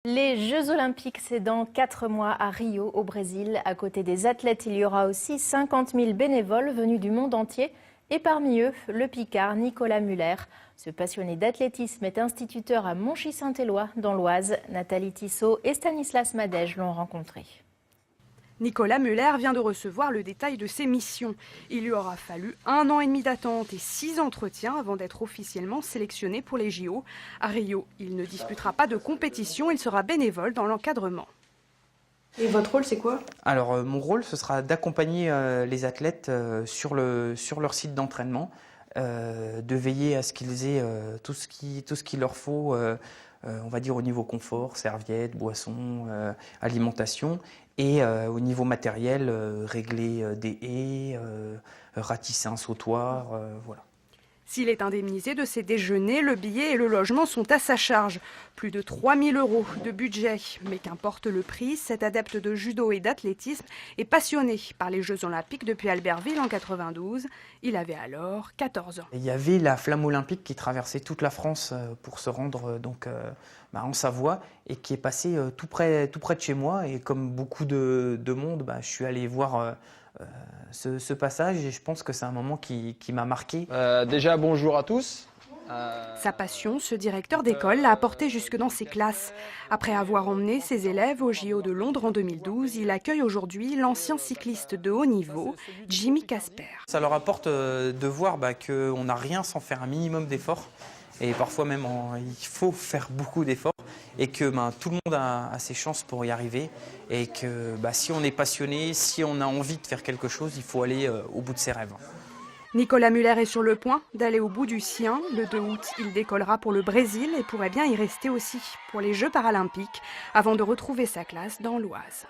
Les Jeux Olympiques, c'est dans 4 mois à Rio, au Brésil. À côté des athlètes, il y aura aussi 50 000 bénévoles venus du monde entier. Et parmi eux, le Picard Nicolas Muller. Ce passionné d'athlétisme est instituteur à Monchy-Saint-Éloi, dans l'Oise. Nathalie Tissot et Stanislas Madège l'ont rencontré. Nicolas Muller vient de recevoir le détail de ses missions. Il lui aura fallu 1 an et demi d'attente et 6 entretiens avant d'être officiellement sélectionné pour les JO. À Rio, il ne disputera pas de compétition, il sera bénévole dans l'encadrement. Et votre rôle, c'est quoi? Alors, mon rôle, ce sera d'accompagner les athlètes sur leur site d'entraînement, de veiller à ce qu'ils aient tout ce qu'il leur faut, on va dire au niveau confort, serviettes, boissons, alimentation, et au niveau matériel, régler des haies, ratisser un sautoir, voilà. S'il est indemnisé de ses déjeuners, le billet et le logement sont à sa charge. Plus de 3 000 € de budget. Mais qu'importe le prix, cet adepte de judo et d'athlétisme est passionné par les Jeux Olympiques depuis Albertville en 92. Il avait alors 14 ans. Il y avait la flamme olympique qui traversait toute la France pour se rendre en Savoie et qui est passée tout près de chez moi. Et comme beaucoup de monde, je suis allé voir ce passage et je pense que c'est un moment qui m'a marqué. Déjà, bonjour à tous. Sa passion, ce directeur d'école l'a apporté jusque dans ses classes. Après avoir emmené ses élèves au JO de Londres en 2012, il accueille aujourd'hui l'ancien cycliste de haut niveau, Jimmy Casper. Ça leur apporte de voir qu'on n'a rien sans faire un minimum d'efforts. Et parfois même, il faut faire beaucoup d'efforts et que tout le monde a ses chances pour y arriver. Et que si on est passionné, si on a envie de faire quelque chose, il faut aller au bout de ses rêves. Nicolas Muller est sur le point d'aller au bout du sien. Le 2 août, il décollera pour le Brésil et pourrait bien y rester aussi pour les Jeux paralympiques avant de retrouver sa classe dans l'Oise.